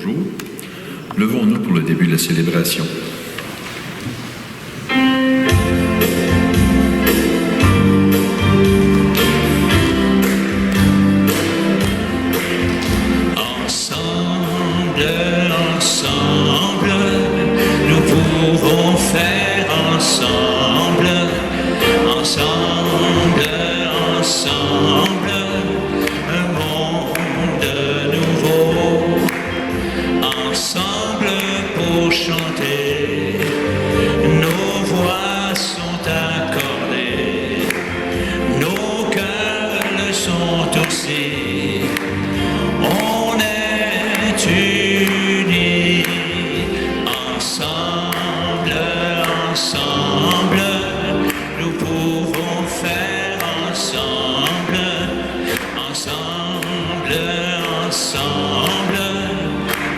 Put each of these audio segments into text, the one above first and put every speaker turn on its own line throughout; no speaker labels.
bonjour. Levons-nous pour le début de la célébration.
Ensemble, nous pouvons faire ensemble, un monde nouveau, ensemble pour chanter, nos voix sont accordées, nos cœurs le sont aussi, on est unis, ensemble, nous pouvons faire ensemble,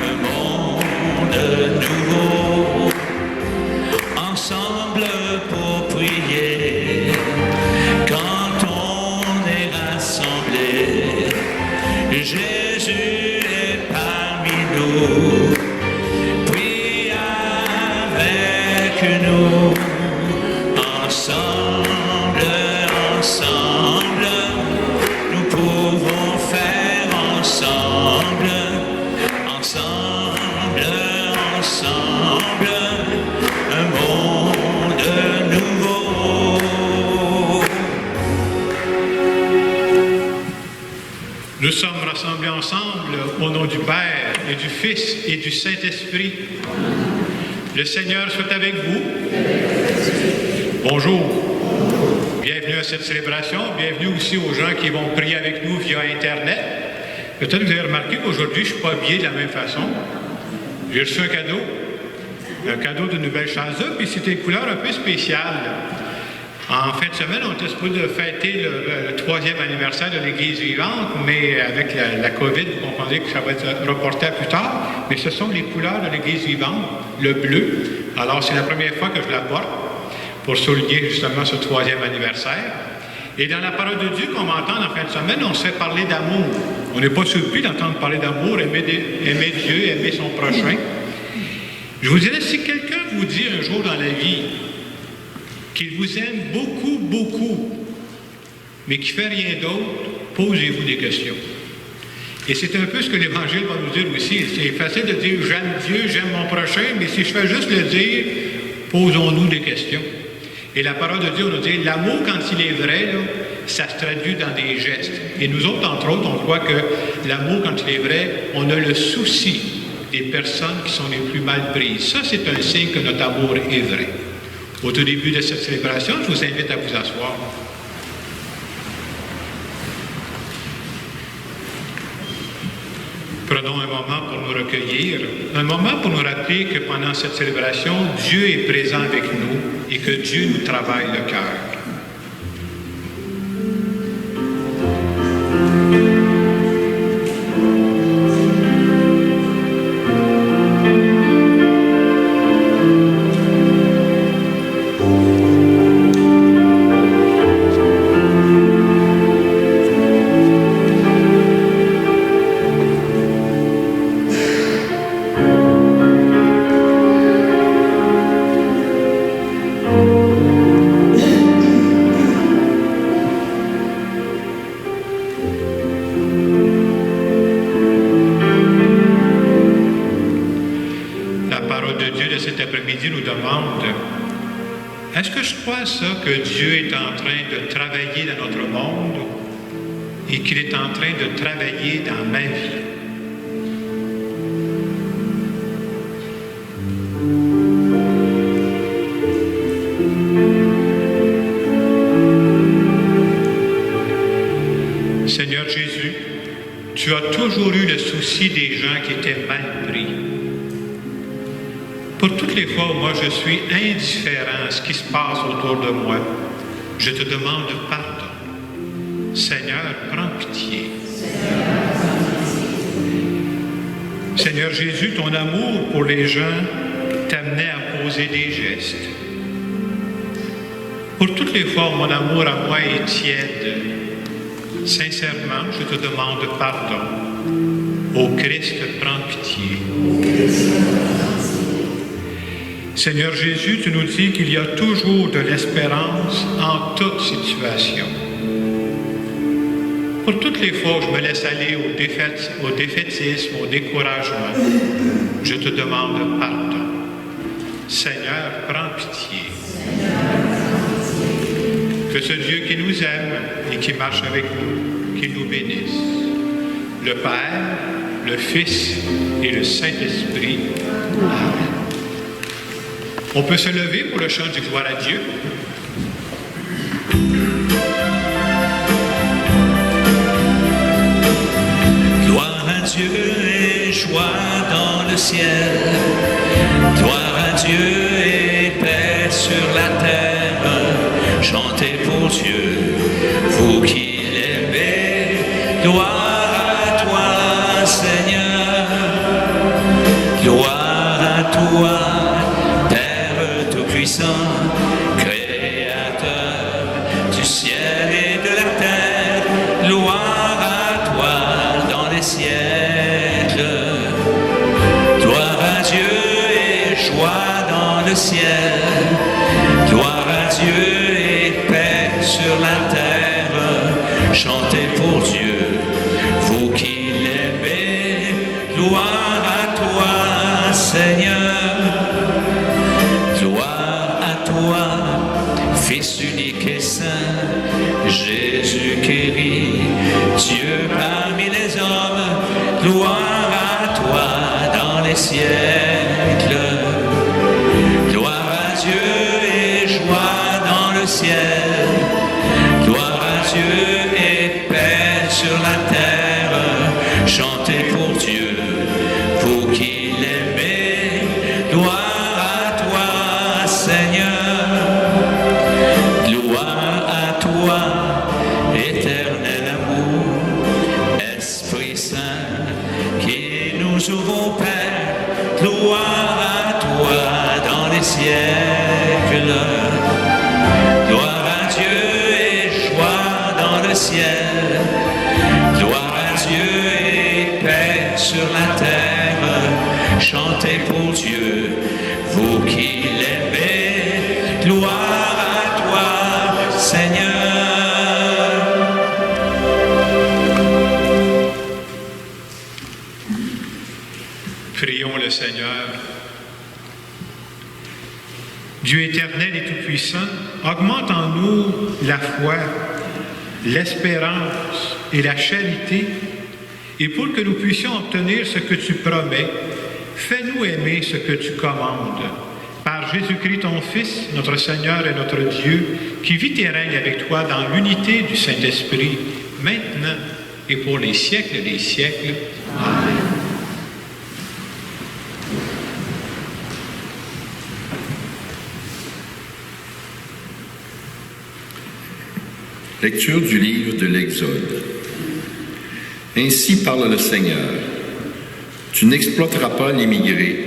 un monde nouveau, ensemble pour prier, quand on est rassemblés, Jésus est parmi nous, prie avec nous, ensemble, nous pouvons faire ensemble, un monde nouveau.
Nous sommes rassemblés ensemble au nom du Père et du Fils et du Saint-Esprit. Le Seigneur soit avec vous. Bonjour. Bienvenue à cette célébration. Bienvenue aussi aux gens qui vont prier avec nous via Internet. Peut-être que vous avez remarqué qu'aujourd'hui, je ne suis pas habillé de la même façon. J'ai reçu un cadeau de nouvelle chanson, puis c'était une couleur un peu spéciale. En fin de semaine, on était supposé fêter le 3e anniversaire de l'Église vivante, mais avec la COVID, vous comprenez que ça va être reporté à plus tard. Mais ce sont les couleurs de l'Église vivante, le bleu. Alors, c'est la première fois que je la porte pour souligner justement ce 3e anniversaire. Et dans la parole de Dieu qu'on va entendre en fin de semaine, on se fait parler d'amour. On n'est pas surpris d'entendre parler d'amour, aimer Dieu, aimer son prochain. Je vous dirais, si quelqu'un vous dit un jour dans la vie qu'il vous aime beaucoup, beaucoup, mais qui ne fait rien d'autre, posez-vous des questions. Et c'est un peu ce que l'Évangile va nous dire aussi. C'est facile de dire « j'aime Dieu, j'aime mon prochain », mais si je fais juste le dire, posons-nous des questions. Et la parole de Dieu nous dit, l'amour, quand il est vrai, là, ça se traduit dans des gestes. Et nous autres, entre autres, on croit que l'amour, quand il est vrai, on a le souci des personnes qui sont les plus mal prises. Ça, c'est un signe que notre amour est vrai. Au tout début de cette célébration, je vous invite à vous asseoir. Prenons un moment pour nous recueillir, un moment pour nous rappeler que pendant cette célébration, Dieu est présent avec nous et que Dieu nous travaille le cœur. Est-ce que je crois ça, que Dieu est en train de travailler dans notre monde et qu'il est en train de travailler dans ma vie? Seigneur Jésus, tu as toujours eu le souci des gens qui étaient mal pris. Pour toutes les fois où moi je suis indifférent à ce qui se passe autour de moi, je te demande pardon. Seigneur, prends pitié. Seigneur Jésus, ton amour pour les gens t'amenait à poser des gestes. Pour toutes les fois où mon amour à moi est tiède, sincèrement, je te demande pardon. Ô Christ, prends pitié. Seigneur Jésus, tu nous dis qu'il y a toujours de l'espérance en toute situation. Pour toutes les fois où je me laisse aller au défaitisme, au découragement, je te demande pardon. Seigneur, prends pitié. Que ce Dieu qui nous aime et qui marche avec nous, qui nous bénisse. Le Père, le Fils et le Saint-Esprit. Amen. On peut se lever pour le chant du gloire à Dieu.
Gloire à Dieu et joie dans le ciel. Gloire à Dieu et paix sur la terre. Chantez pour Dieu, vous qui l'aimez. Gloire à toi, Seigneur. Gloire à toi, Père Tout-Puissant, Créateur du ciel et de la terre. Gloire à toi dans les siècles. Gloire à Dieu et joie dans le ciel. Gloire à Dieu et paix sur la terre. Chantez pour Dieu, vous qui l'aimez. Gloire à toi, Seigneur. Gloire à toi, Fils unique et saint, Jésus qui rit, Dieu parmi les hommes. Gloire à toi dans les siècles. Gloire à Dieu et joie dans le ciel. Gloire à Dieu et paix sur la terre. Chantez pour Dieu, vous qui l'aimez. Gloire à toi, Seigneur. Gloire à toi, éternel amour, Esprit Saint, qui nous ouvre au Père. Gloire à toi dans les siècles. Gloire à Dieu et joie dans le ciel. Gloire à Dieu et paix sur la terre. Chantez pour Dieu, vous qui l'aimez. Gloire à toi, Seigneur.
Prions le Seigneur. Dieu éternel et tout-puissant, augmente en nous la foi, l'espérance et la charité, et pour que nous puissions obtenir ce que tu promets, fais-nous aimer ce que tu commandes. Par Jésus-Christ, ton Fils, notre Seigneur et notre Dieu, qui vit et règne avec toi dans l'unité du Saint-Esprit, maintenant et pour les siècles des siècles. Amen.
Lecture du livre de l'Exode. Ainsi parle le Seigneur. Tu n'exploiteras pas l'immigré,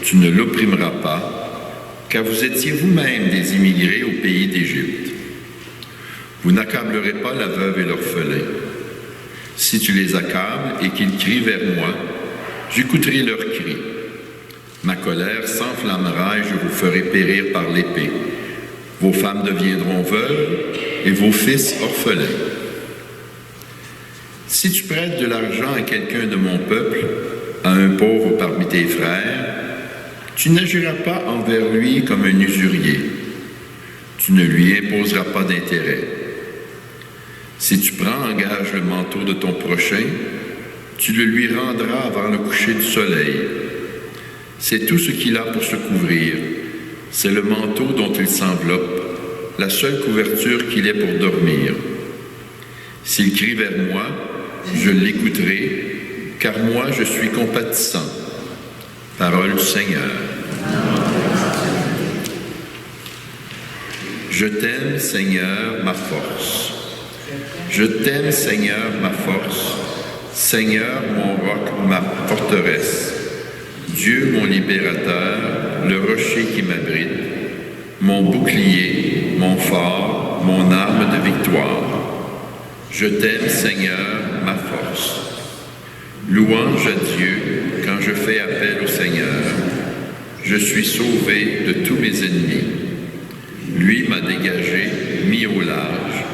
tu ne l'opprimeras pas, car vous étiez vous-même des immigrés au pays d'Égypte. Vous n'accablerez pas la veuve et l'orphelin. Si tu les accables et qu'ils crient vers moi, j'écouterai leurs cris. Ma colère s'enflammera et je vous ferai périr par l'épée. Vos femmes deviendront veuves et vos fils orphelins. Si tu prêtes de l'argent à quelqu'un de mon peuple, à un pauvre parmi tes frères, tu n'agiras pas envers lui comme un usurier. Tu ne lui imposeras pas d'intérêt. Si tu prends en gage le manteau de ton prochain, tu le lui rendras avant le coucher du soleil. C'est tout ce qu'il a pour se couvrir. C'est le manteau dont il s'enveloppe, la seule couverture qu'il ait pour dormir. S'il crie vers moi, je l'écouterai, car moi je suis compatissant. Parole du Seigneur. Je t'aime, Seigneur, ma force. Je t'aime, Seigneur, ma force. Seigneur, mon roc, ma forteresse. Dieu, mon libérateur, le rocher qui m'abrite, mon bouclier, mon phare, mon arme de victoire. Je t'aime, Seigneur, ma force. Louange à Dieu quand je fais appel au Seigneur. Je suis sauvé de tous mes ennemis. Lui m'a dégagé, mis au large.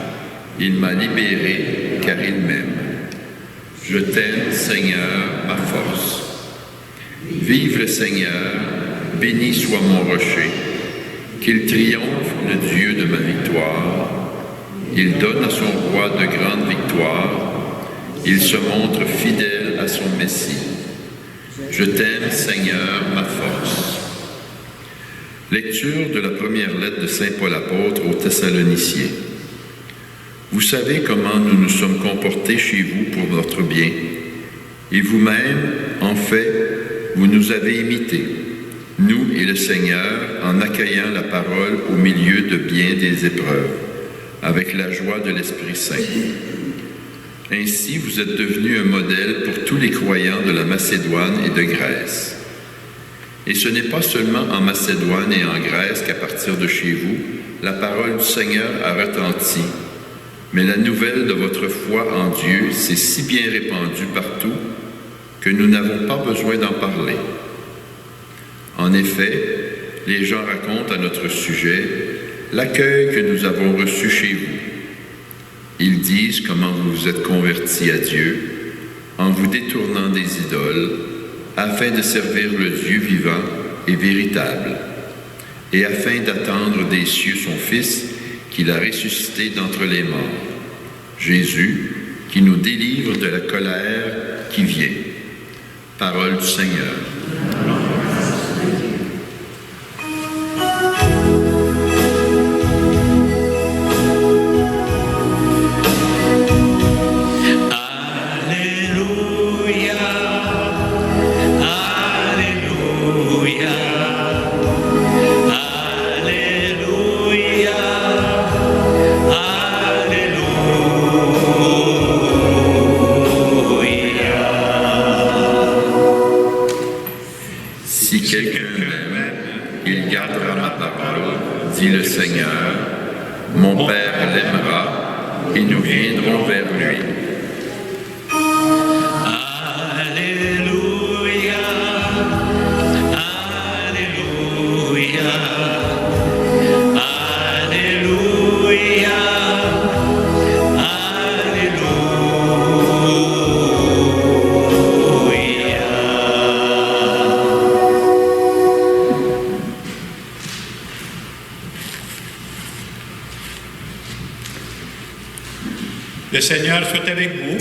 Il m'a libéré, car il m'aime. Je t'aime, Seigneur, ma force. Vive le Seigneur, béni soit mon rocher. Qu'il triomphe le Dieu de ma victoire. Il donne à son roi de grandes victoires. Il se montre fidèle à son Messie. Je t'aime, Seigneur, ma force. Lecture de la première lettre de saint Paul apôtre aux Thessaloniciens. Vous savez comment nous nous sommes comportés chez vous pour votre bien. Et vous-même, en fait, vous nous avez imités, nous et le Seigneur, en accueillant la parole au milieu de bien des épreuves, avec la joie de l'Esprit Saint. Ainsi, vous êtes devenus un modèle pour tous les croyants de la Macédoine et de Grèce. Et ce n'est pas seulement en Macédoine et en Grèce qu'à partir de chez vous, la parole du Seigneur a retenti, mais la nouvelle de votre foi en Dieu s'est si bien répandue partout que nous n'avons pas besoin d'en parler. En effet, les gens racontent à notre sujet l'accueil que nous avons reçu chez vous. Ils disent comment vous vous êtes convertis à Dieu en vous détournant des idoles afin de servir le Dieu vivant et véritable et afin d'attendre des cieux son Fils qu'il a ressuscité d'entre les morts, Jésus, qui nous délivre de la colère qui vient. Parole du Seigneur. Dit le Seigneur, mon Père l'aimera et nous viendrons vers lui.
Alléluia, Alléluia, Alléluia,
Le Seigneur soit avec vous.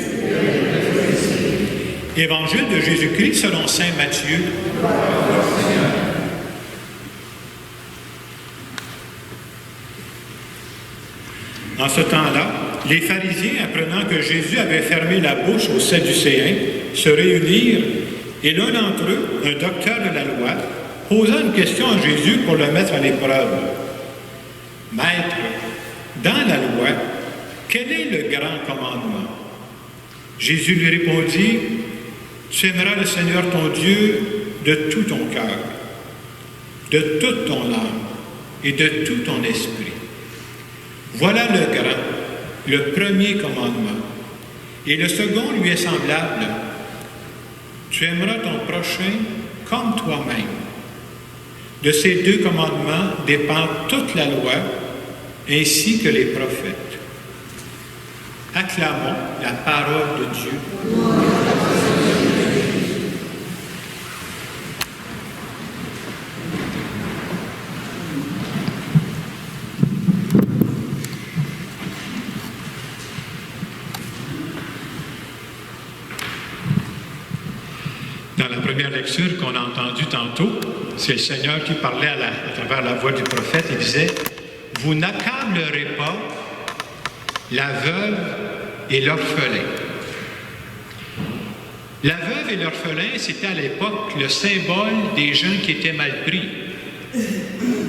Évangile de Jésus-Christ selon saint Matthieu. En ce temps-là, les pharisiens, apprenant que Jésus avait fermé la bouche aux Sadducéens, se réunirent et l'un d'entre eux, un docteur de la loi, posa une question à Jésus pour le mettre à l'épreuve. « Maître, dans la loi, quel est le grand commandement? » Jésus lui répondit, « Tu aimeras le Seigneur ton Dieu de tout ton cœur, de toute ton âme et de tout ton esprit. Voilà le grand, le premier commandement. Et le second lui est semblable. Tu aimeras ton prochain comme toi-même. De ces deux commandements dépend toute la loi, ainsi que les prophètes. » Acclamons la parole de Dieu. Dans la première lecture qu'on a entendue tantôt, c'est le Seigneur qui parlait à travers la voix du prophète. Il disait, « Vous n'accablerez pas la veuve et l'orphelin. » La veuve et l'orphelin, c'était à l'époque le symbole des gens qui étaient mal pris.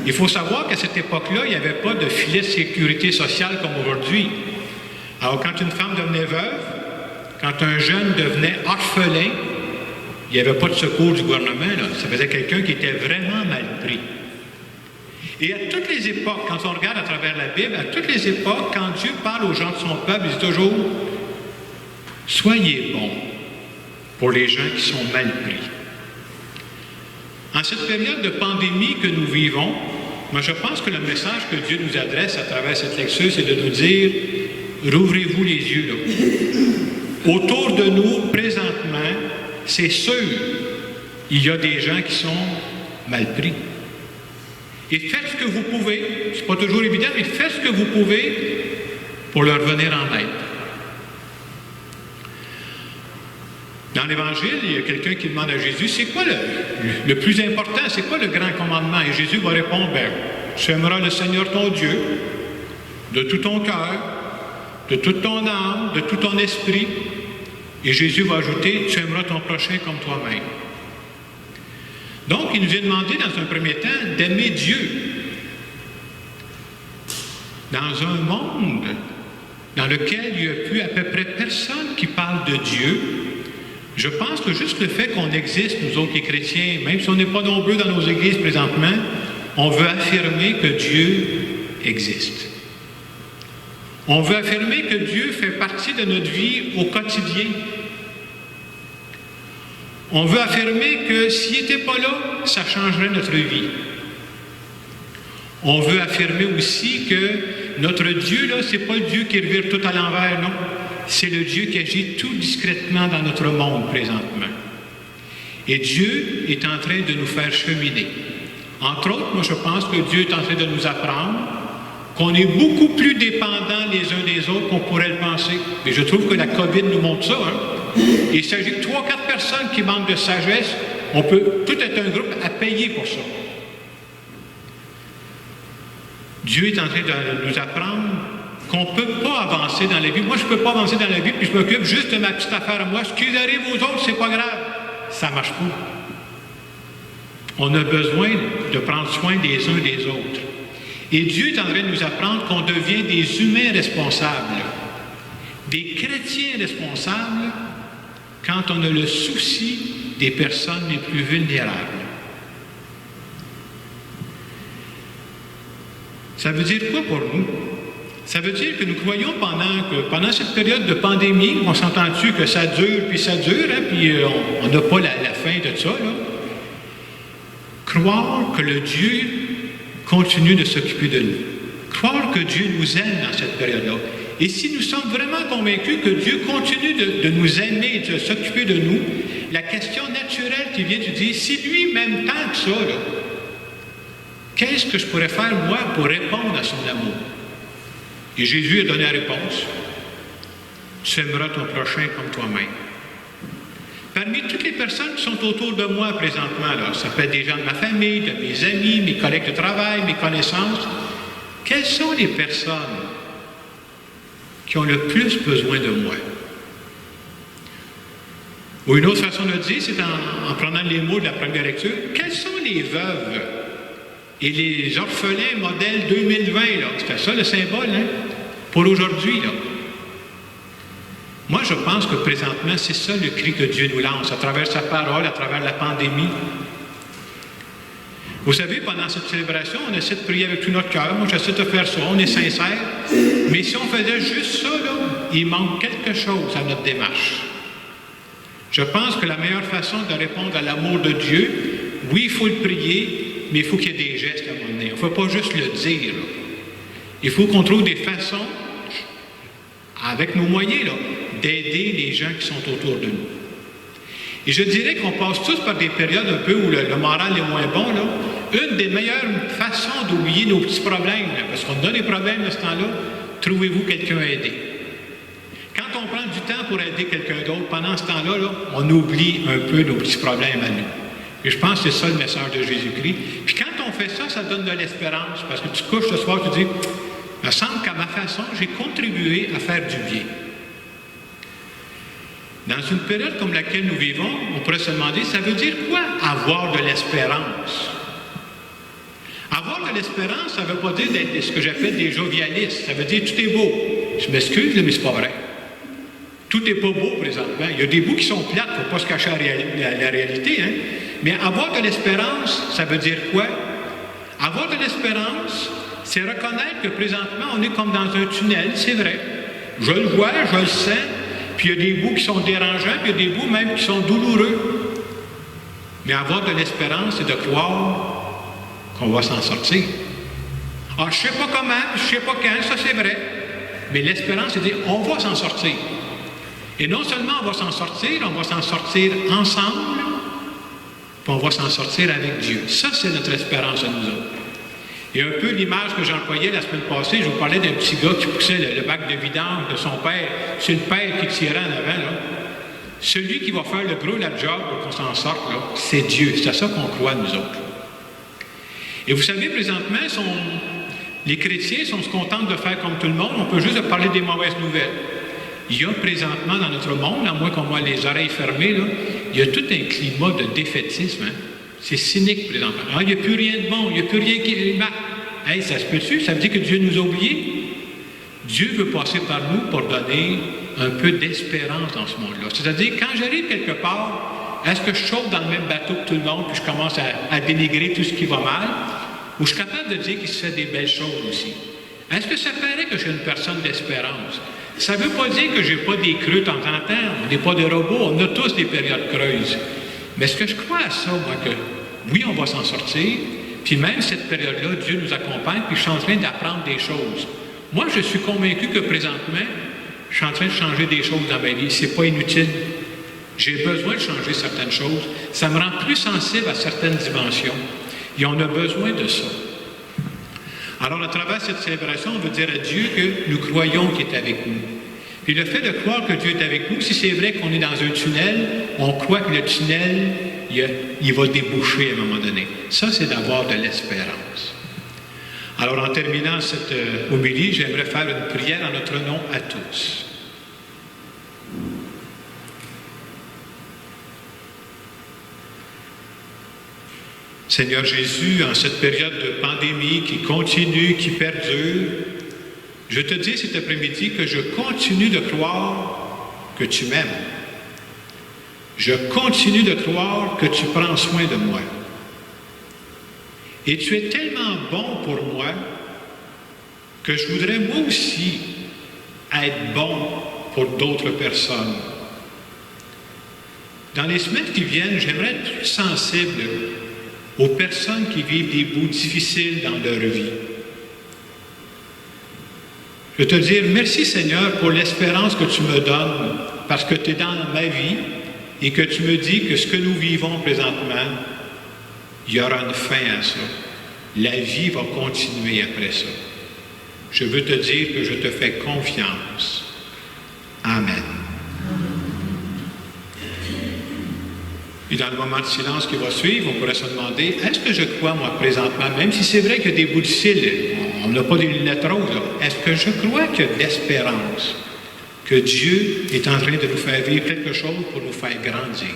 Il faut savoir qu'à cette époque-là, il n'y avait pas de filet de sécurité sociale comme aujourd'hui. Alors, quand une femme devenait veuve, quand un jeune devenait orphelin, il n'y avait pas de secours du gouvernement, là. Ça faisait quelqu'un qui était vraiment mal pris. Et à toutes les époques, quand on regarde à travers la Bible, à toutes les époques, quand Dieu parle aux gens de son peuple, il dit toujours « Soyez bons pour les gens qui sont mal pris. » En cette période de pandémie que nous vivons, moi je pense que le message que Dieu nous adresse à travers cette lecture, c'est de nous dire, rouvrez-vous les yeux. Là. Autour de nous, présentement, c'est sûr, il y a des gens qui sont mal pris. Et faites ce que vous pouvez, c'est pas toujours évident, mais faites ce que vous pouvez pour leur venir en aide. Dans l'Évangile, il y a quelqu'un qui demande à Jésus, c'est quoi le plus important, c'est quoi le grand commandement? Et Jésus va répondre, tu aimeras le Seigneur ton Dieu de tout ton cœur, de toute ton âme, de tout ton esprit. Et Jésus va ajouter, tu aimeras ton prochain comme toi-même. Donc, il nous est demandé dans un premier temps d'aimer Dieu. Dans un monde dans lequel il n'y a plus à peu près personne qui parle de Dieu, je pense que juste le fait qu'on existe, nous autres les chrétiens, même si on n'est pas nombreux dans nos églises présentement, on veut affirmer que Dieu existe. On veut affirmer que Dieu fait partie de notre vie au quotidien. On veut affirmer que s'il n'était pas là, ça changerait notre vie. On veut affirmer aussi que notre Dieu, là, ce n'est pas le Dieu qui revire tout à l'envers, non. C'est le Dieu qui agit tout discrètement dans notre monde présentement. Et Dieu est en train de nous faire cheminer. Entre autres, moi je pense que Dieu est en train de nous apprendre qu'on est beaucoup plus dépendants les uns des autres qu'on pourrait le penser. Et je trouve que la COVID nous montre ça. Hein? Il s'agit de 3-4 personnes qui manquent de sagesse. On peut tout être un groupe à payer pour ça. Dieu est en train de nous apprendre qu'on ne peut pas avancer dans la vie. Moi, je ne peux pas avancer dans la vie, puis je m'occupe juste de ma petite affaire à moi. Ce qui arrive aux autres, c'est pas grave. Ça ne marche pas. On a besoin de prendre soin des uns des autres. Et Dieu est en train de nous apprendre qu'on devient des humains responsables, des chrétiens responsables, quand on a le souci des personnes les plus vulnérables. Ça veut dire quoi pour nous? Ça veut dire que nous croyons pendant cette période de pandémie, on s'entend-tu que ça dure, hein, puis on n'a pas la fin de ça, là. Croire que le Dieu continue de s'occuper de nous. Croire que Dieu nous aime dans cette période-là. Et si nous sommes vraiment convaincus que Dieu continue de nous aimer, de s'occuper de nous, la question naturelle qui vient de dire, si lui m'aime tant que ça, là, qu'est-ce que je pourrais faire, moi, pour répondre à son amour? Et Jésus a donné la réponse. Tu aimeras ton prochain comme toi-même. Parmi toutes les personnes qui sont autour de moi présentement, là, ça peut être des gens de ma famille, de mes amis, mes collègues de travail, mes connaissances, quelles sont les personnes qui ont le plus besoin de moi? Ou une autre façon de le dire, c'est en prenant les mots de la première lecture, quelles sont les veuves et les orphelins modèle 2020, là? C'était ça le symbole, hein? Pour aujourd'hui, là. Moi, je pense que présentement, c'est ça le cri que Dieu nous lance, à travers sa parole, à travers la pandémie. Vous savez, pendant cette célébration, on essaie de prier avec tout notre cœur. Moi, j'essaie de faire ça, on est sincère. Mais si on faisait juste ça, là, il manque quelque chose à notre démarche. Je pense que la meilleure façon de répondre à l'amour de Dieu, oui, il faut le prier, mais il faut qu'il y ait des gestes à un moment donné. Il ne faut pas juste le dire, là. Il faut qu'on trouve des façons, avec nos moyens, là, d'aider les gens qui sont autour de nous. Et je dirais qu'on passe tous par des périodes un peu où le moral est moins bon, là. Une des meilleures façons d'oublier nos petits problèmes, là, parce qu'on a des problèmes à ce temps-là, trouvez-vous quelqu'un à aider. Quand on prend du temps pour aider quelqu'un d'autre, pendant ce temps-là, là, on oublie un peu nos petits problèmes à nous. Et je pense que c'est ça le message de Jésus-Christ. Puis quand on fait ça, ça donne de l'espérance, parce que tu te couches ce soir, tu te dis, il me semble qu'à ma façon, j'ai contribué à faire du bien. Dans une période comme laquelle nous vivons, on pourrait se demander, ça veut dire quoi avoir de l'espérance? Avoir de l'espérance, ça ne veut pas dire d'être ce que j'appelle des jovialistes. Ça veut dire tout est beau. Je m'excuse, mais c'est pas vrai. Tout n'est pas beau présentement. Il y a des bouts qui sont plates, il ne faut pas se cacher la réalité. Hein? Mais avoir de l'espérance, ça veut dire quoi? Avoir de l'espérance, c'est reconnaître que présentement, on est comme dans un tunnel, c'est vrai. Je le vois, je le sens. Puis il y a des bouts qui sont dérangeants, puis il y a des bouts même qui sont douloureux. Mais avoir de l'espérance, c'est de croire qu'on va s'en sortir. Ah, je ne sais pas comment, je ne sais pas quand, ça c'est vrai. Mais l'espérance, c'est de dire, on va s'en sortir. Et non seulement on va s'en sortir ensemble, puis on va s'en sortir avec Dieu. Ça, c'est notre espérance à nous autres. Et un peu l'image que j'employais la semaine passée, je vous parlais d'un petit gars qui poussait le bac de vidange de son père. C'est le père qui tirait en avant, là. Celui qui va faire le gros la job pour qu'on s'en sorte, là, c'est Dieu. C'est à ça qu'on croit, nous autres. Et vous savez, présentement, les chrétiens se contentent de faire comme tout le monde. On peut juste parler des mauvaises nouvelles. Il y a présentement dans notre monde, à moins qu'on ait les oreilles fermées, là, il y a tout un climat de défaitisme. Hein? C'est cynique présentement. Ah, il n'y a plus rien de bon, il n'y a plus rien qui... Hey, ça se peut-tu? Ça veut dire que Dieu nous a oubliés? Dieu veut passer par nous pour donner un peu d'espérance dans ce monde-là. C'est-à-dire, quand j'arrive quelque part, est-ce que je saute dans le même bateau que tout le monde, puis je commence à dénigrer tout ce qui va mal, ou je suis capable de dire qu'il se fait des belles choses aussi? Est-ce que ça paraît que je suis une personne d'espérance? Ça ne veut pas dire que je n'ai pas des creux de temps en temps. On n'est pas des robots, on a tous des périodes creuses. Mais est-ce que je crois à ça, moi, que oui, on va s'en sortir, puis même cette période-là, Dieu nous accompagne, puis je suis en train d'apprendre des choses. Moi, je suis convaincu que présentement, je suis en train de changer des choses dans ma vie. Ce n'est pas inutile. J'ai besoin de changer certaines choses. Ça me rend plus sensible à certaines dimensions. Et on a besoin de ça. Alors, à travers cette célébration, on veut dire à Dieu que nous croyons qu'il est avec nous. Puis le fait de croire que Dieu est avec nous, si c'est vrai qu'on est dans un tunnel, on croit que le tunnel, il va déboucher à un moment donné. Ça, c'est d'avoir de l'espérance. Alors, en terminant cette homélie, j'aimerais faire une prière en notre nom à tous. Seigneur Jésus, en cette période de pandémie qui continue, qui perdure, je te dis cet après-midi que je continue de croire que tu m'aimes. Je continue de croire que tu prends soin de moi. Et tu es tellement bon pour moi que je voudrais moi aussi être bon pour d'autres personnes. Dans les semaines qui viennent, j'aimerais être plus sensible aux personnes qui vivent des bouts difficiles dans leur vie. Je veux te dire merci Seigneur pour l'espérance que tu me donnes parce que tu es dans ma vie et que tu me dis que ce que nous vivons présentement, il y aura une fin à ça. La vie va continuer après ça. Je veux te dire que je te fais confiance. Amen. Et dans le moment de silence qui va suivre, on pourrait se demander, est-ce que je crois, moi, présentement, même si c'est vrai qu'il y a des bouts de cils, on n'a pas des lunettes roses, là, est-ce que je crois qu'il y a de l'espérance, que Dieu est en train de nous faire vivre quelque chose pour nous faire grandir?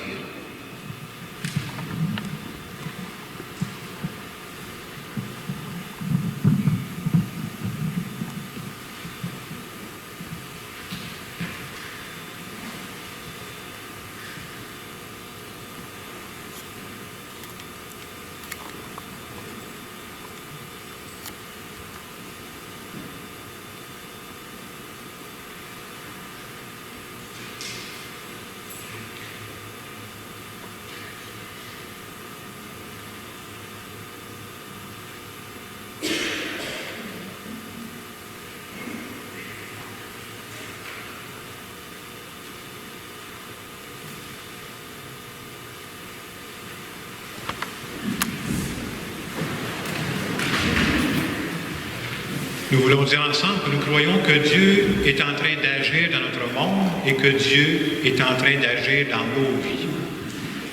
Nous voulons dire ensemble que nous croyons que Dieu est en train d'agir dans notre monde et que Dieu est en train d'agir dans nos vies.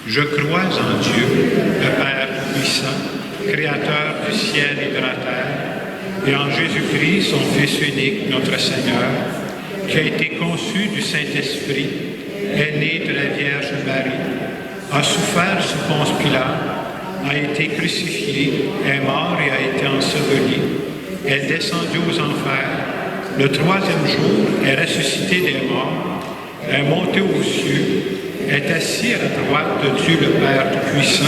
Je crois en Dieu, le Père puissant, Créateur du ciel et de la terre, et en Jésus-Christ, son Fils unique, notre Seigneur, qui a été conçu du Saint-Esprit, est né de la Vierge Marie, a souffert sous Ponce Pilate, a été crucifié, est mort et a été enseveli, est descendu aux enfers, le troisième jour est ressuscité des morts, est monté aux cieux, est assis à la droite de Dieu le Père Tout-Puissant,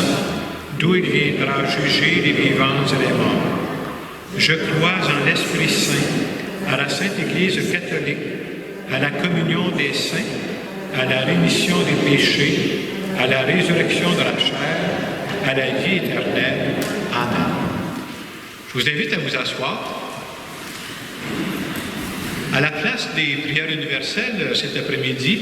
d'où il viendra juger les vivants et les morts. Je crois en l'Esprit Saint, à la Sainte Église catholique, à la communion des saints, à la rémission des péchés, à la résurrection de la chair, à la vie éternelle. Amen. Je vous invite à vous asseoir. À la place des prières universelles cet après-midi,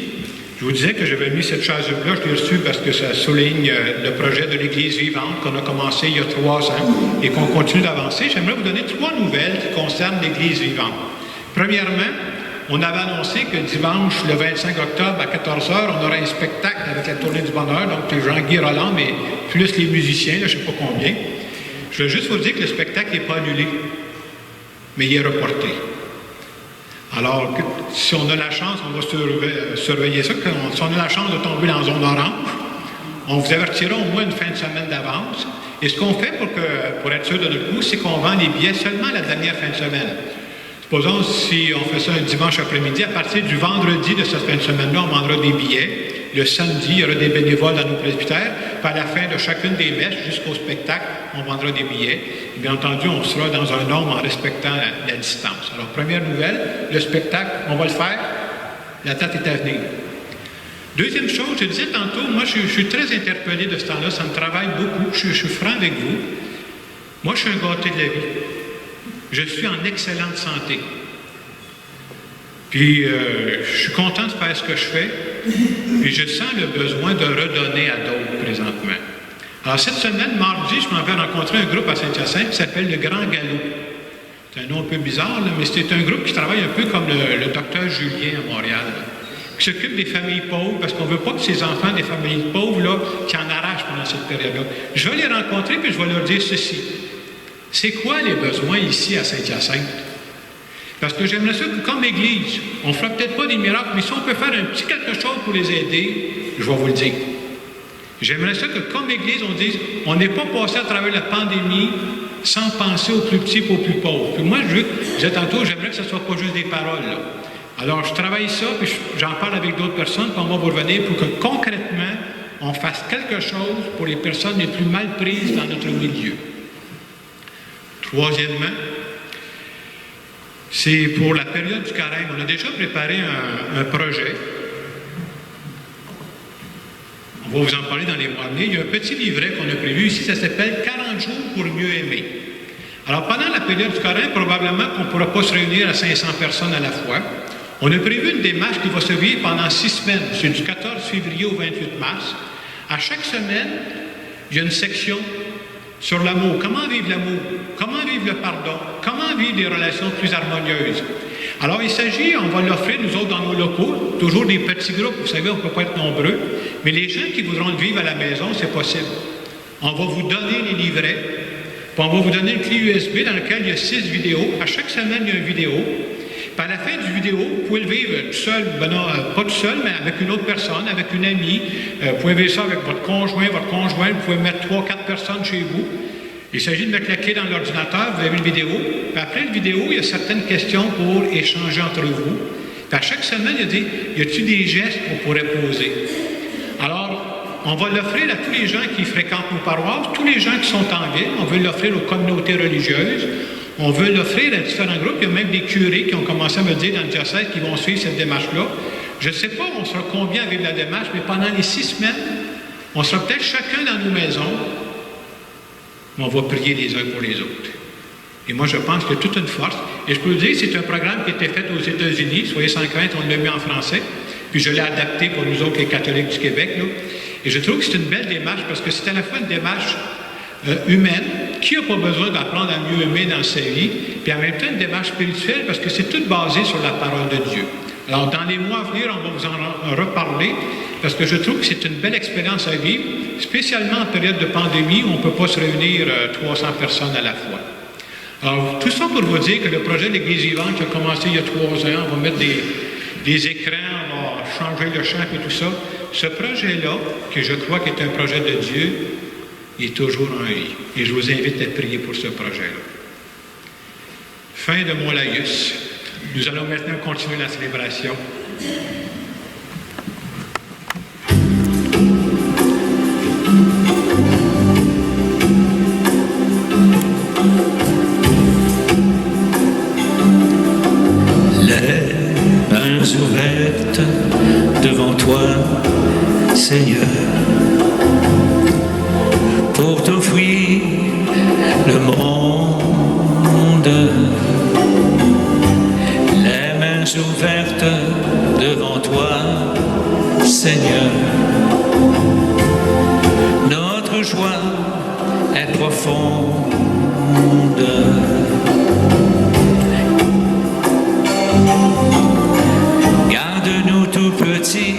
je vous disais que j'avais mis cette chaise-là, je l'ai reçue parce que ça souligne le projet de l'Église vivante qu'on a commencé il y a 3 ans et qu'on continue d'avancer. J'aimerais vous donner 3 nouvelles qui concernent l'Église vivante. Premièrement, on avait annoncé que dimanche, le 25 octobre, à 14h, on aurait un spectacle avec la Tournée du Bonheur, donc Jean-Guy Roland, mais plus les musiciens, là, je ne sais pas combien. Je veux juste vous dire que le spectacle n'est pas annulé, mais il est reporté. Alors, si on a la chance, on va surveiller ça. Si on a la chance de tomber dans la zone orange, on vous avertira au moins une fin de semaine d'avance. Et ce qu'on fait pour être sûr de notre coup, c'est qu'on vend les billets seulement la dernière fin de semaine. Supposons si on fait ça un dimanche après-midi, à partir du vendredi de cette fin de semaine-là, on vendra des billets. Le samedi, il y aura des bénévoles dans nos presbytères. Puis à la fin de chacune des messes, jusqu'au spectacle, on vendra des billets. Et bien entendu, on sera dans un nombre en respectant la distance. Alors, première nouvelle, le spectacle, on va le faire. La date est à venir. Deuxième chose, je disais tantôt, moi, je suis très interpellé de ce temps-là. Ça me travaille beaucoup. Je suis franc avec vous. Moi, je suis un gâté de la vie. Je suis en excellente santé. Puis, je suis content de faire ce que je fais. Puis, je sens le besoin de redonner à d'autres présentement. Alors, cette semaine, mardi, je m'en vais rencontrer un groupe à Saint-Hyacinthe qui s'appelle le Grand Galop. C'est un nom un peu bizarre, là, mais c'est un groupe qui travaille un peu comme le docteur Julien à Montréal, là, qui s'occupe des familles pauvres, parce qu'on ne veut pas que ces enfants des familles pauvres, là, qui en arrachent pendant cette période-là. Je vais les rencontrer, puis je vais leur dire ceci. C'est quoi les besoins ici à Saint-Hyacinthe? Parce que j'aimerais ça que, comme Église, on ne fera peut-être pas des miracles, mais si on peut faire un petit quelque chose pour les aider, je vais vous le dire. J'aimerais ça que, comme Église, on dise, on n'est pas passé à travers la pandémie sans penser aux plus petits et aux plus pauvres. Puis moi, je disais tantôt, j'aimerais que ce ne soit pas juste des paroles, là. Alors, je travaille ça, puis j'en parle avec d'autres personnes, puis on va vous revenir pour que, concrètement, on fasse quelque chose pour les personnes les plus mal prises dans notre milieu. Troisièmement, c'est pour la période du carême. On a déjà préparé un projet. On va vous en parler dans les mois à venir. Il y a un petit livret qu'on a prévu ici, ça s'appelle « 40 jours pour mieux aimer ». Alors, pendant la période du carême, probablement qu'on ne pourra pas se réunir à 500 personnes à la fois. On a prévu une démarche qui va se vivre pendant 6 semaines. C'est du 14 février au 28 mars. À chaque semaine, il y a une section sur l'amour. Comment vivre l'amour? Comment vivre le pardon? Comment vivre des relations plus harmonieuses? Alors, il s'agit, on va l'offrir, nous autres, dans nos locaux, toujours des petits groupes. Vous savez, on ne peut pas être nombreux. Mais les gens qui voudront le vivre à la maison, c'est possible. On va vous donner les livrets. Puis on va vous donner une clé USB dans laquelle il y a 6 vidéos. À chaque semaine, il y a une vidéo. Puis à la fin du vidéo, vous pouvez le vivre tout seul, ben non, pas tout seul, mais avec une autre personne, avec une amie. Vous pouvez vivre ça avec votre conjoint, vous pouvez mettre 3-4 personnes chez vous. Il s'agit de mettre la clé dans l'ordinateur, vous avez une vidéo. Puis après la vidéo, il y a certaines questions pour échanger entre vous. Puis à chaque semaine, il y a-t-il des gestes qu'on pourrait poser? Alors, on va l'offrir à tous les gens qui fréquentent nos paroisses, tous les gens qui sont en ville. On veut l'offrir aux communautés religieuses. On veut l'offrir à différents groupes. Il y a même des curés qui ont commencé à me dire dans le diocèse qu'ils vont suivre cette démarche-là. Je ne sais pas, on sera combien à vivre la démarche, mais pendant les 6 semaines, on sera peut-être chacun dans nos maisons, mais on va prier les uns pour les autres. Et moi, je pense qu'il y a toute une force. Et je peux vous dire, c'est un programme qui a été fait aux États-Unis. Soyez sans crainte, on l'a mis en français. Puis je l'ai adapté pour nous autres, les catholiques du Québec, là. Et je trouve que c'est une belle démarche parce que c'est à la fois une démarche humaine. Qui n'a pas besoin d'apprendre à mieux aimer dans sa vie? Puis en même temps, une démarche spirituelle parce que c'est tout basé sur la parole de Dieu. Alors, dans les mois à venir, on va vous en reparler parce que je trouve que c'est une belle expérience à vivre, spécialement en période de pandémie où on ne peut pas se réunir 300 personnes à la fois. Alors, tout ça pour vous dire que le projet de l'Église vivante qui a commencé il y a 3 ans, on va mettre des écrans, on va changer le champ et tout ça. Ce projet-là, que je crois qu'est un projet de Dieu, est toujours en vie. Et je vous invite à prier pour ce projet-là. Fin de mon laïus. Nous allons maintenant continuer la célébration.
Les mains ouvertes devant toi, Seigneur, pour joie est profonde. Garde-nous tout petits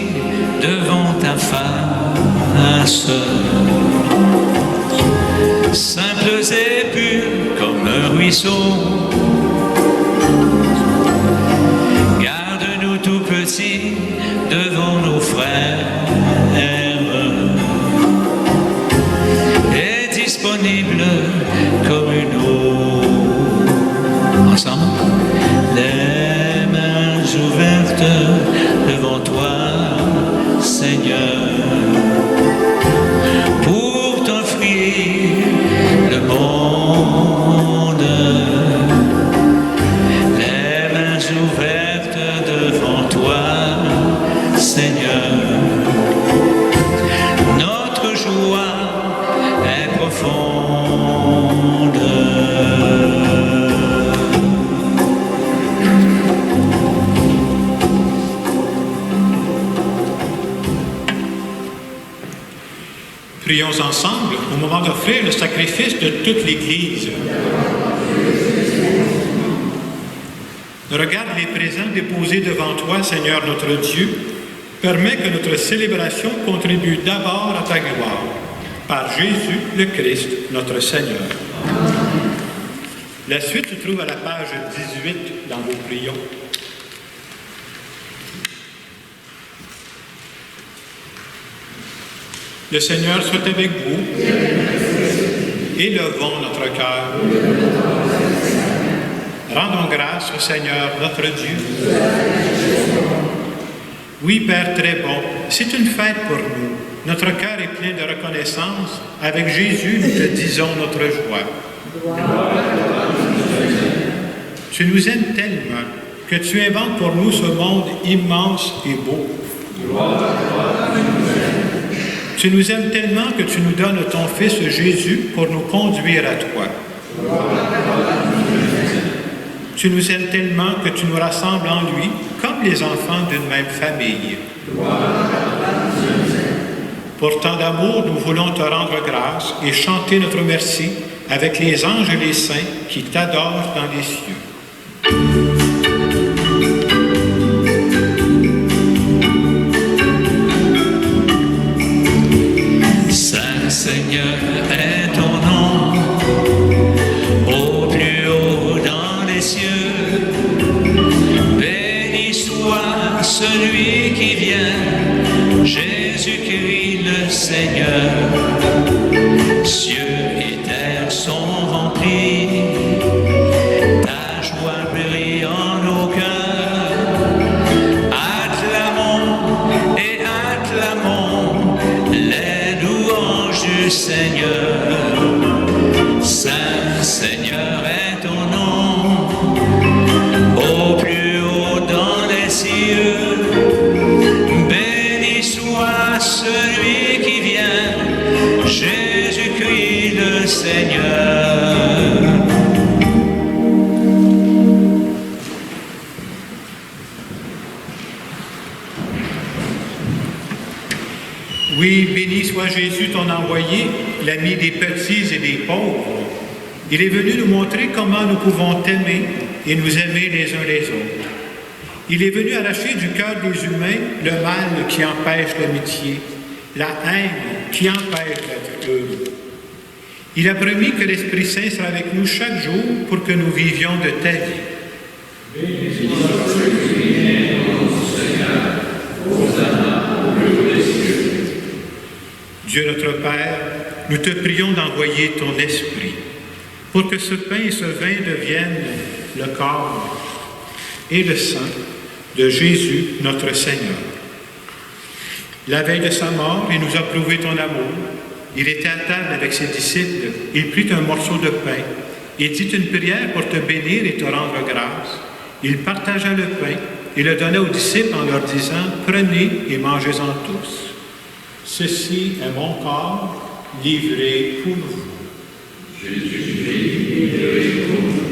devant ta face, simples et purs comme un ruisseau. Garde-nous tout petits devant nos frères et disponibles comme une eau. Ensemble, les mains ouvertes devant toi, Seigneur, pour t'offrir le monde. Les mains ouvertes devant toi, Seigneur. Notre joie est profonde.
Prions ensemble au moment d'offrir le sacrifice de toute l'Église. Regarde les présents déposés devant toi, Seigneur notre Dieu. Permets que notre célébration contribue d'abord à ta gloire. Par Jésus le Christ, notre Seigneur. La suite se trouve à la page 18 dans vos prions. Le Seigneur soit avec vous. Élevons notre cœur. Rendons grâce au Seigneur notre Dieu. Oui, Père très bon, c'est une fête pour nous. Notre cœur est plein de reconnaissance. Avec Jésus, nous te disons notre joie. Tu nous aimes tellement que tu inventes pour nous ce monde immense et beau. Tu nous aimes tellement que tu nous donnes ton Fils Jésus pour nous conduire à toi. Tu nous aimes tellement que tu nous rassembles en lui comme les enfants d'une même famille. Pour tant d'amour, nous voulons te rendre grâce et chanter notre merci avec les anges et les saints qui t'adorent dans les cieux.
Saint Seigneur est ton nom, au plus haut dans les cieux. Béni soit celui qui vient, Jésus-Christ le Seigneur. Cieux et terre sont remplis, ta joie brille en nos cœurs. Acclamons et acclamons les louanges du Seigneur. Saint Seigneur est ton nom, au plus haut dans les cieux. Béni soit celui qui vient, Jésus-Christ le Seigneur.
Oui, béni soit Jésus, ton envoyé, l'ami des petits et des pauvres. Il est venu nous montrer comment nous pouvons t'aimer et nous aimer les uns les autres. Il est venu arracher du cœur des humains le mal qui empêche l'amitié, la haine qui empêche d'être heureux. Il a promis que l'Esprit Saint sera avec nous chaque jour pour que nous vivions de ta vie. Dieu notre Père, nous te prions d'envoyer ton Esprit pour que ce pain et ce vin deviennent le corps et le sang de Jésus notre Seigneur. La veille de sa mort, il nous a prouvé ton amour. Il était à table avec ses disciples. Il prit un morceau de pain et dit une prière pour te bénir et te rendre grâce. Il partagea le pain et le donna aux disciples en leur disant « Prenez et mangez-en tous. Ceci est mon corps livré pour vous. » Jésus-Christ, livré pour vous.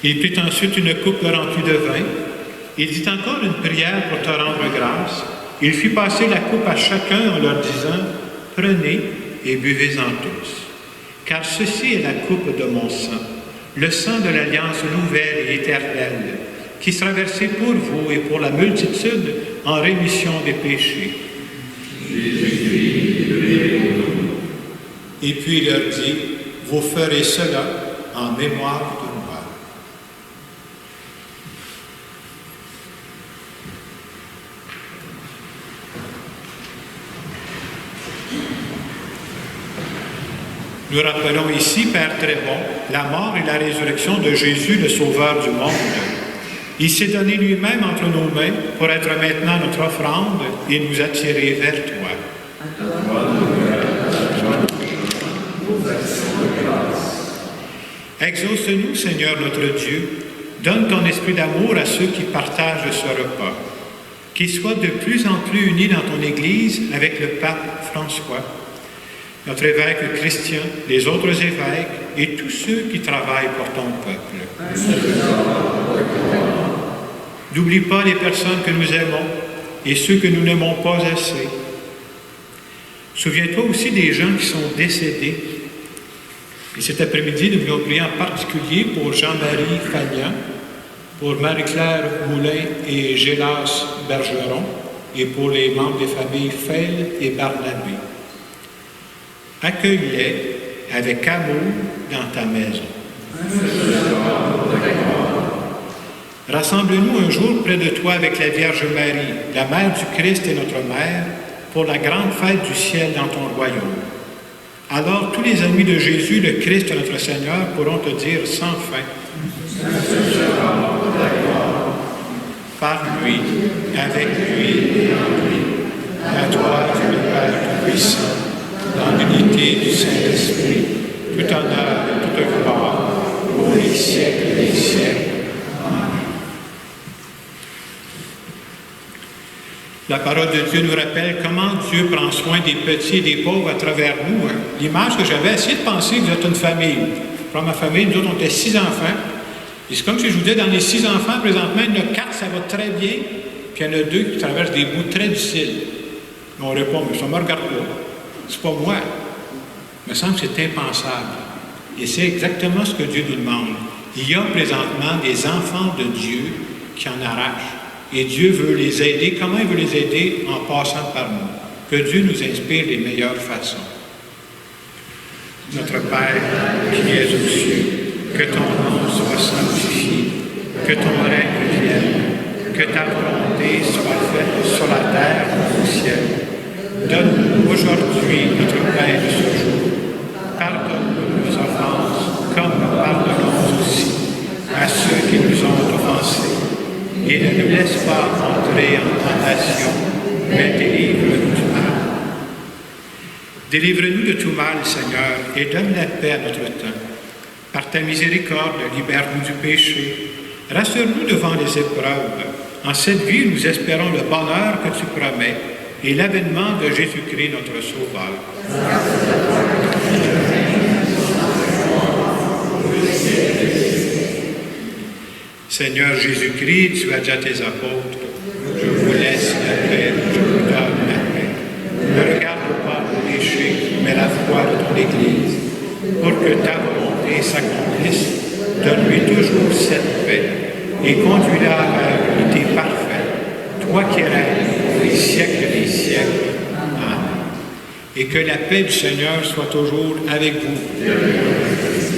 Il prit ensuite une coupe remplie de vin Il dit encore une prière pour te rendre grâce. Il fit passer la coupe à chacun en leur disant, « Prenez et buvez-en tous, car ceci est la coupe de mon sang, le sang de l'alliance nouvelle et éternelle, qui sera versé pour vous et pour la multitude en rémission des péchés. » Et puis il leur dit, « Vous ferez cela en mémoire de moi. » Nous rappelons ici, Père très bon, la mort et la résurrection de Jésus, le Sauveur du monde. Il s'est donné lui-même entre nos mains pour être maintenant notre offrande et nous attirer vers toi. Exauce-nous, Seigneur notre Dieu, donne ton esprit d'amour à ceux qui partagent ce repas, qu'ils soient de plus en plus unis dans ton Église avec le pape François, notre évêque Christian, les autres évêques et tous ceux qui travaillent pour ton peuple. N'oublie pas les personnes que nous aimons et ceux que nous n'aimons pas assez. Souviens-toi aussi des gens qui sont décédés. Et cet après-midi, nous voulons prier en particulier pour Jean-Marie Fagnan, pour Marie-Claire Moulin et Gélas Bergeron, et pour les membres des familles Fell et Barnabé. Accueille-les avec amour dans ta maison. Rassemble-nous un jour près de toi avec la Vierge Marie, la Mère du Christ et notre Mère, pour la grande fête du ciel dans ton royaume. Alors tous les amis de Jésus, le Christ notre Seigneur, pourront te dire sans fin, par lui, avec lui et en lui, à toi, Dieu le Père Tout-Puissant, dans l'unité du Saint-Esprit, tout honneur et toute gloire, pour les siècles des siècles. Amen. La parole de Dieu nous rappelle comment Dieu prend soin des petits et des pauvres à travers nous. L'image que j'avais essayé de penser, vous êtes une famille. Je prends ma famille, nous autres, on était 6 enfants. Et c'est comme si je vous disais, dans les 6 enfants, présentement, il y en a 4, ça va très bien, puis il y en a 2 qui traversent des bouts très difficiles. Mais on répond, mais ça ne me regarde pas. C'est pas moi. Il me semble que c'est impensable. Et c'est exactement ce que Dieu nous demande. Il y a présentement des enfants de Dieu qui en arrachent. Et Dieu veut les aider. Comment il veut les aider? En passant par nous. Que Dieu nous inspire les meilleures façons. Notre Père qui es aux cieux, que ton nom soit sanctifié, que ton règne vienne, que ta volonté soit faite sur la terre comme au ciel. Donne-nous aujourd'hui notre pain de ce jour. Pardonne-nous nos offenses, comme nous pardonnons aussi à ceux qui nous ont offensés. Et ne nous laisse pas entrer en tentation, mais délivre-nous du mal. Délivre-nous de tout mal, Seigneur, et donne la paix à notre temps. Par ta miséricorde, libère-nous du péché. Rassure-nous devant les épreuves. En cette vie, nous espérons le bonheur que tu promets et l'avènement de Jésus-Christ, notre Sauveur. Seigneur Jésus-Christ, tu as dit à tes apôtres, je vous laisse la paix, je vous donne la paix. Ne regarde pas le péché, mais la foi de ton Église. Pour que ta volonté s'accomplisse, donne-lui toujours cette paix et conduis-la à l'unité parfaite, toi qui règnes pour les siècles des siècles. Amen. Et que la paix du Seigneur soit toujours avec vous.
Amen.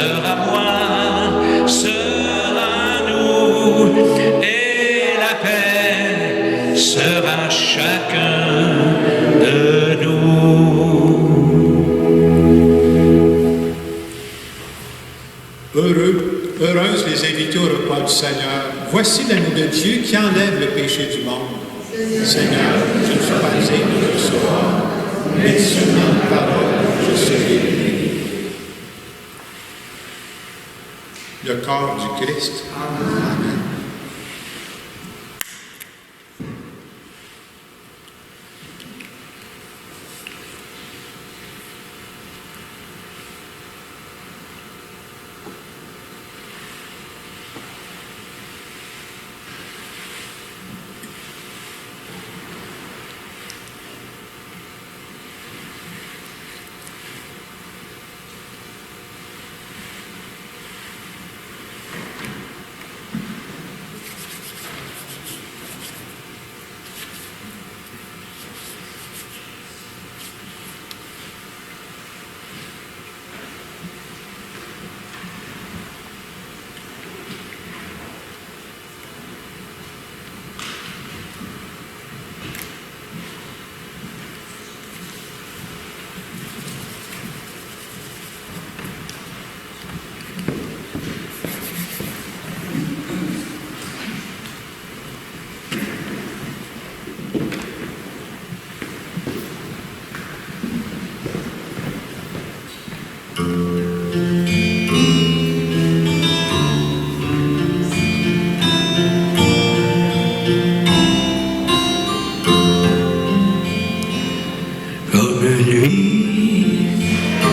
sera moi, sera nous, et la paix sera chacun de nous.
Heureuses les invités au repas du Seigneur. Voici l'agneau de Dieu qui enlève le péché du monde. Seigneur, je ne suis pas digne de recevoir, mais seulement une parole, je serai guéri. Le corps du Christ. Amen.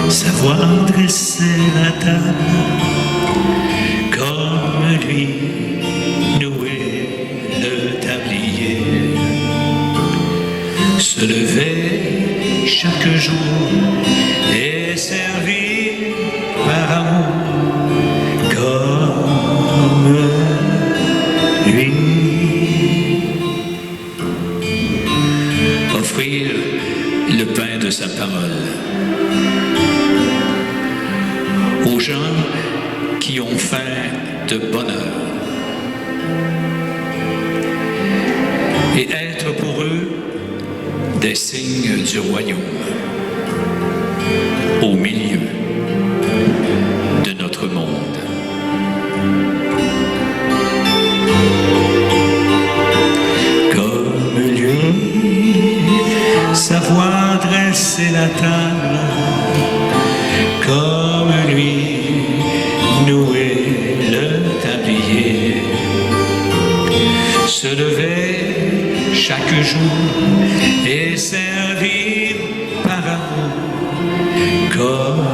Savoir dresser la table, comme lui nouer le tablier, se lever chaque jour et servir par amour comme lui, offrir le pain de sa parole aux gens qui ont faim de bonheur et être pour eux des signes du royaume au milieu de notre monde. Comme lui, savoir dresser la table, comme lui, nouer le tablier, se lever chaque jour et servir par amour comme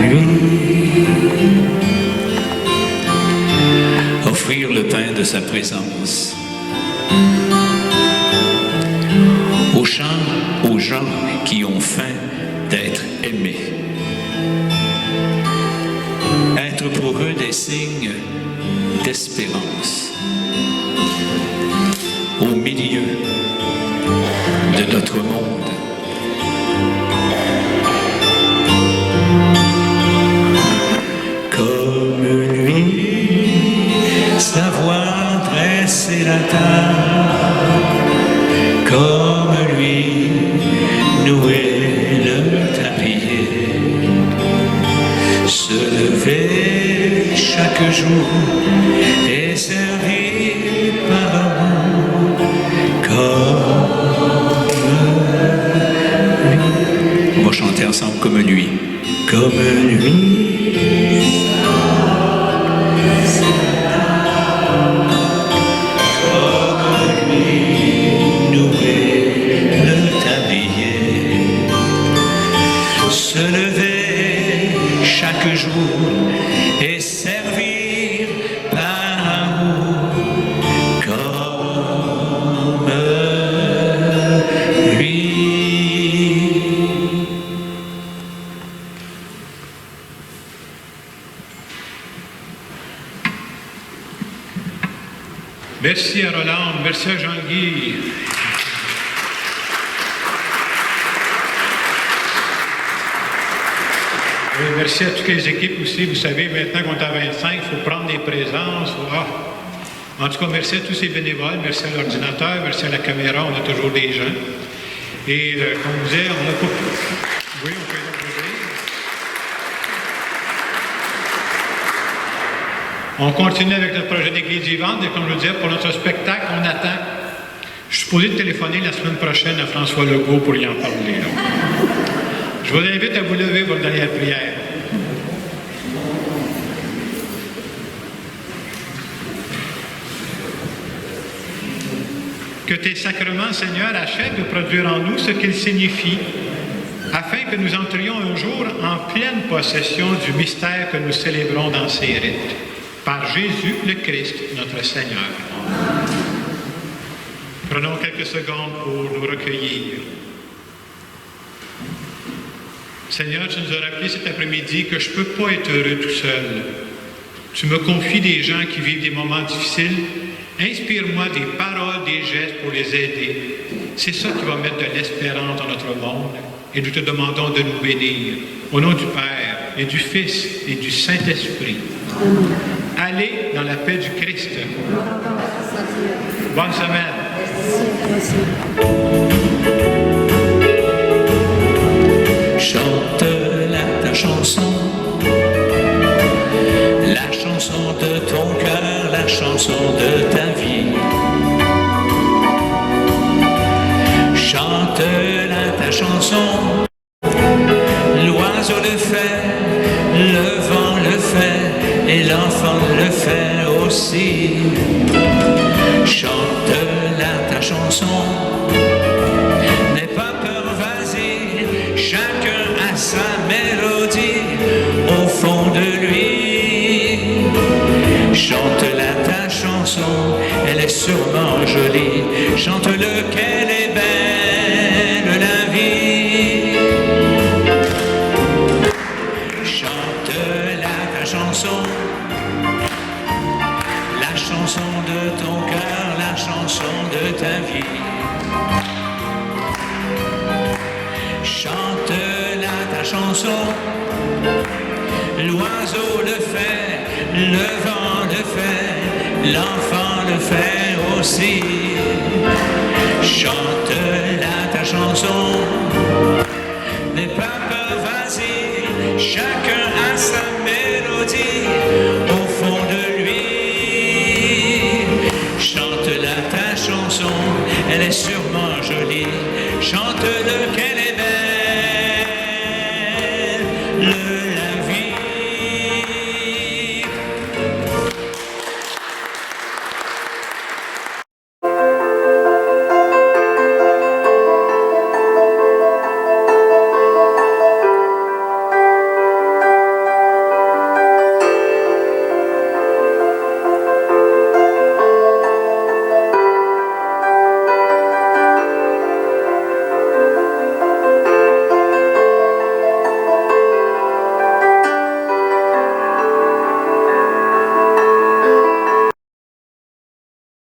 lui. Offrir le pain de sa présence aux gens qui ont faim d'être aimés, être pour eux des signes d'espérance au milieu de notre monde. Comme lui, savoir dresser la table, comme lui, nouer le tablier, se lever chaque jour et servir par amour comme lui. On va chanter ensemble comme lui. Comme lui. Se lever chaque jour et servir par amour comme lui.
Merci à Roland, merci à Jean-Guy. Oui, merci à toutes les équipes aussi. Vous savez, maintenant qu'on est à 25, il faut prendre des présences. En tout cas, merci à tous ces bénévoles, merci à l'ordinateur, merci à la caméra, on a toujours des gens. Et comme vous disait, on n'a pas... Oui, on peut l'applaudir. On continue avec notre projet d'église vivante et comme je vous disais, pour notre spectacle, on attend. Je suis supposé téléphoner la semaine prochaine à François Legault pour y en parler. Là. Je vous invite à vous lever pour donner la prière. Que tes sacrements, Seigneur, achèvent de produire en nous ce qu'ils signifient, afin que nous entrions un jour en pleine possession du mystère que nous célébrons dans ces rites. Par Jésus le Christ, notre Seigneur. Prenons quelques secondes pour nous recueillir. Seigneur, tu nous as rappelé cet après-midi que je ne peux pas être heureux tout seul. Tu me confies des gens qui vivent des moments difficiles. Inspire-moi des paroles, des gestes pour les aider. C'est ça qui va mettre de l'espérance dans notre monde. Et nous te demandons de nous bénir. Au nom du Père et du Fils et du Saint-Esprit. Allez dans la paix du Christ. Bonne semaine.
Chante ta chanson de ton cœur, la chanson de ta vie. Chante-la ta chanson, l'oiseau le fait, le vent le fait, et l'enfant le fait aussi. Chante-la ta chanson, n'aie pas peur, vas-y, chacun a sa mélodie au fond de lui. Chante-la ta chanson, elle est sûrement jolie. Chante-le qu'elle est belle la vie. Chante-la ta chanson, la chanson de ton cœur, la chanson de ta vie. Chante-la ta chanson, l'oiseau le fait, le vent le fait, l'enfant le fait aussi. Chante-la ta chanson, n'aie pas peur, vas-y, chacun